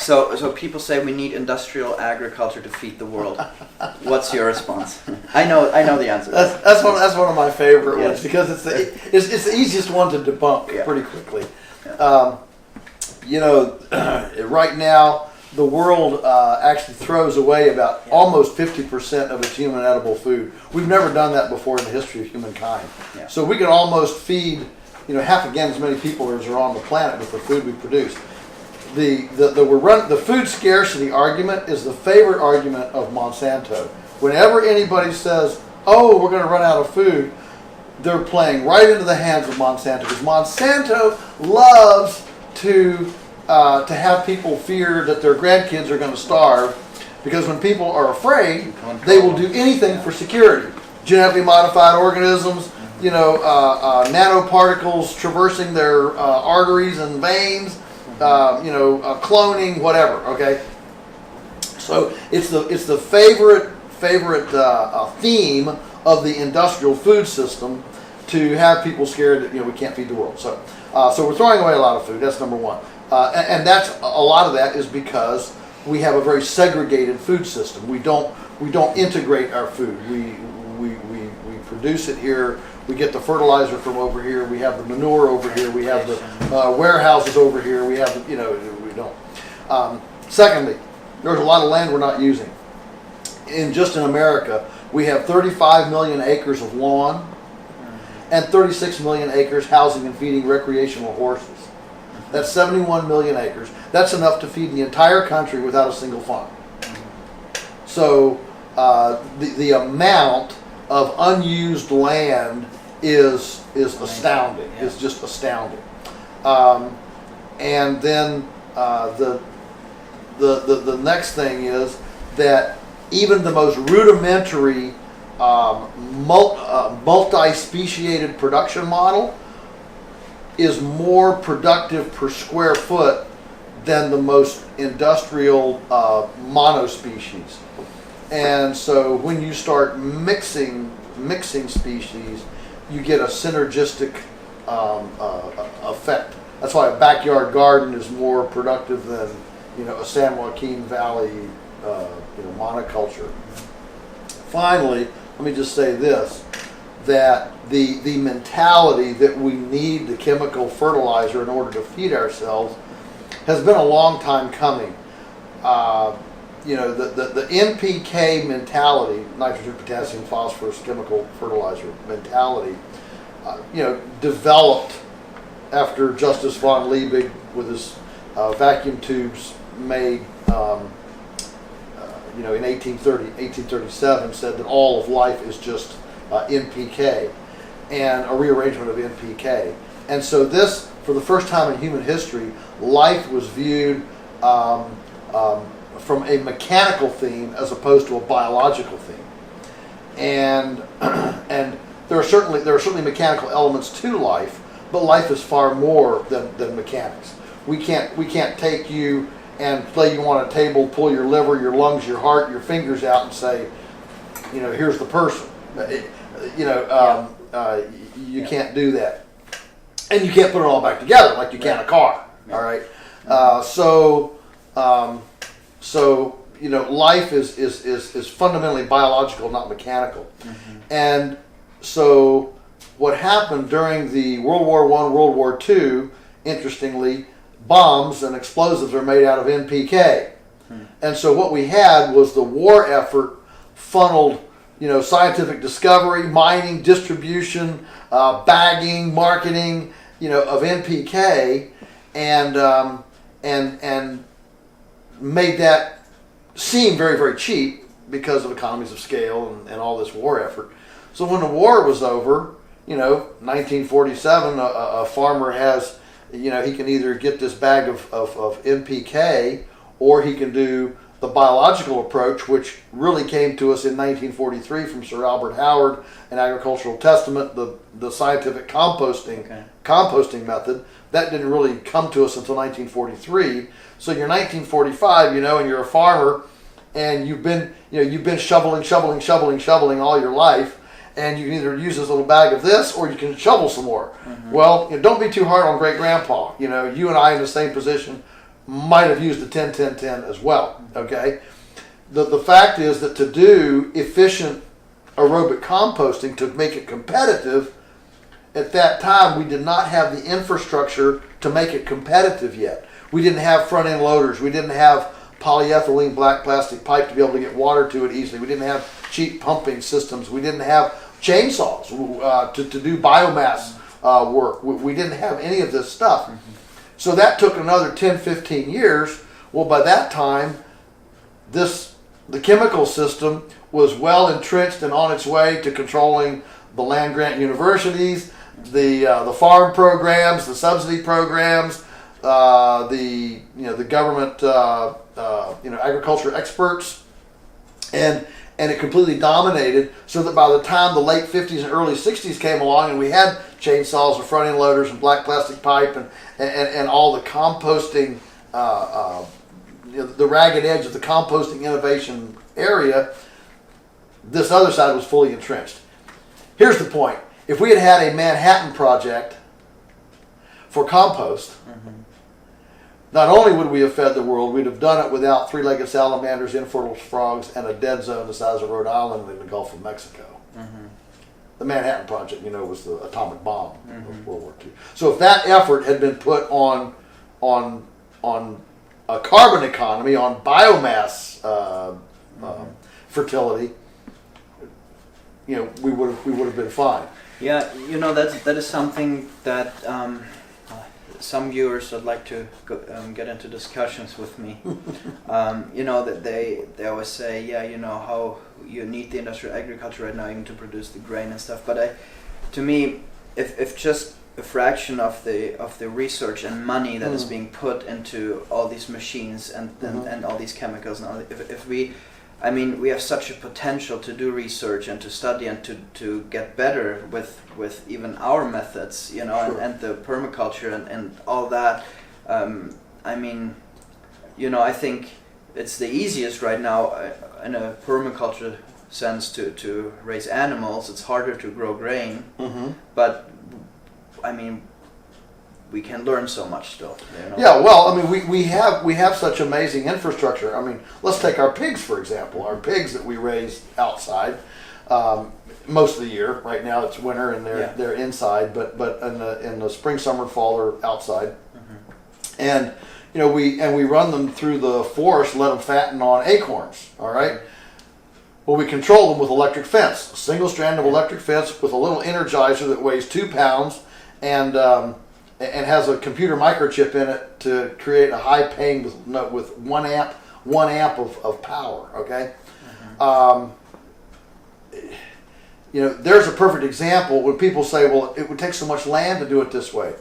So people say we need industrial agriculture to feed the world. What's your response? I know the answer. That's one of my favorite ones Yes. because it's the easiest one to debunk pretty quickly. Yeah. Right now the world actually throws away about almost 50% of its human edible food. We've never done that before in the history of humankind. Yeah. So we can almost feed half again as many people as are on the planet with the food we produce. The food scarcity argument is the favorite argument of Monsanto. Whenever anybody says, "Oh, we're going to run out of food," they're playing right into the hands of Monsanto because Monsanto loves to have people fear that their grandkids are going to starve, because when people are afraid, they will do anything for security. Genetically modified organisms, nanoparticles traversing their arteries and veins, cloning, whatever. Okay, so it's the favorite theme of the industrial food system to have people scared that we can't feed the world. So we're throwing away a lot of food. That's number one, and that's a lot of that is because we have a very segregated food system. We don't integrate our food. We produce it here. We get the fertilizer from over here. We have the manure over here. We have the warehouses over here. We have we don't. Secondly, there's a lot of land we're not using. In America, we have 35 million acres of lawn and 36 million acres housing and feeding recreational horses. That's 71 million acres. That's enough to feed the entire country without a single farm. So the amount of unused land is astounding. Yeah. It's just astounding. And then the next thing is that even the most rudimentary multi-speciated production model is more productive per square foot than the most industrial monospecies. And so when you start mixing species, you get a synergistic effect. That's why a backyard garden is more productive than a San Joaquin Valley monoculture. Finally, let me just say this, that the mentality that we need the chemical fertilizer in order to feed ourselves has been a long time coming. The NPK mentality, nitrogen, potassium, phosphorus, chemical fertilizer mentality, developed after Justus von Liebig with his vacuum tubes made, in 1837, said that all of life is just NPK and a rearrangement of NPK. And so this, for the first time in human history, life was viewed from a mechanical theme as opposed to a biological theme. And there are certainly mechanical elements to life, but life is far more than mechanics. We can't take you and lay you on a table, pull your liver, your lungs, your heart, your fingers out, and say, here's the person. You can't do that, and you can't put it all back together like you can a car. All right. So life is fundamentally biological, not mechanical. Mm-hmm. And so what happened during the World War I, World War II, interestingly, bombs and explosives are made out of NPK. And so what we had was the war effort funneled, scientific discovery, mining, distribution, bagging, marketing, of NPK, and made that seem very, very cheap because of economies of scale and all this war effort. So when the war was over, 1947, a farmer has, he can either get this bag of NPK, or he can do the biological approach, which really came to us in 1943 from Sir Albert Howard, an Agricultural Testament, the scientific composting method. That didn't really come to us until 1943. So you're 1945, and you're a farmer, and you've been shoveling all your life, and you can either use this little bag of this, or you can shovel some more. Mm-hmm. Well, don't be too hard on great grandpa. You and I in the same position. might have used the 10-10-10 as well. Okay, the fact is that to do efficient aerobic composting, to make it competitive, at that time we did not have the infrastructure to make it competitive yet. We didn't have front end loaders. We didn't have polyethylene black plastic pipe to be able to get water to it easily. We didn't have cheap pumping systems. We didn't have chainsaws to do biomass work. We didn't have any of this stuff. So that took another 10-15 years. Well, by that time, the chemical system was well entrenched and on its way to controlling the land grant universities, the farm programs, the subsidy programs, the government agriculture experts, and it completely dominated. So that by the time the late 50s and early 60s came along, and we had chainsaws and front end loaders and black plastic pipe and all the composting, the ragged edge of the composting innovation area, this other side was fully entrenched. Here's the point. If we had had a Manhattan Project for compost, not only would we have fed the world, we'd have done it without three-legged salamanders, infertile frogs, and a dead zone the size of Rhode Island in the Gulf of Mexico. The Manhattan Project, was the atomic bomb of World War II. So if that effort had been put on a carbon economy, on biomass fertility, we would have been fine. Yeah, that is something that some viewers would like to get into discussions with me. That they always say, how you need the industrial agriculture right now even to produce the grain and stuff. But to me, if just a fraction of the research and money that is being put into all these machines and all these chemicals, and all, if we have such a potential to do research and to study and to get better with even our methods, Sure. and the permaculture and all that. I think it's the easiest right now in a permaculture sense to raise animals. It's harder to grow grain, but we can learn so much still. Yeah, well, we have such amazing infrastructure. Let's take our pigs, for example. Our pigs that we raise outside most of the year. Right now it's winter and they're inside, but in the spring, summer, fall they're outside. And we run them through the forest, let them fatten on acorns. All right. Well, we control them with electric fence, a single strand of electric fence with a little energizer that weighs 2 pounds and has a computer microchip in it to create a high ping with 1 amp of power. Okay, there's a perfect example when people say, well, it would take so much land to do it this way.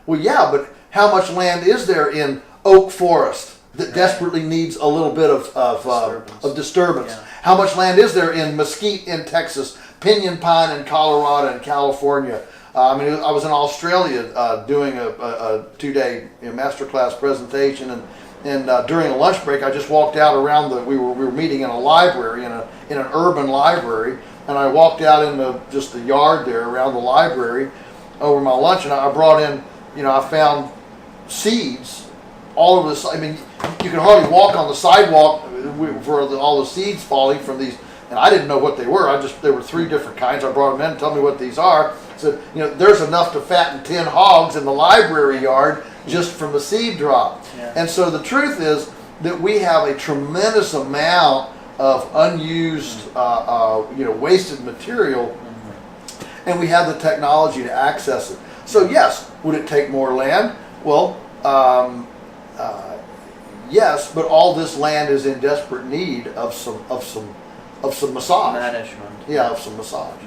Well, yeah, but how much land is there in oak forest that desperately needs a little bit of disturbance? Yeah. How much land is there in mesquite in Texas, pinyon pine in Colorado and California? I was in Australia doing a 2-day masterclass presentation, and during a lunch break, I just walked out around we were meeting in a library, in an urban library, and I walked out in just the yard there around the library over my lunch, and I brought in, I found seeds all over the. You can hardly walk on the sidewalk for all the seeds falling from these. And I didn't know what they were. There were 3 different kinds. I brought them in and told me what these are. Said, there's enough to fatten 10 hogs in the library yard just from a seed drop. Yeah. And so the truth is that we have a tremendous amount of unused, wasted material, and we have the technology to access it. So yes, would it take more land? Well, yes, but all this land is in desperate need of some massage. Management. Yeah, of some massage.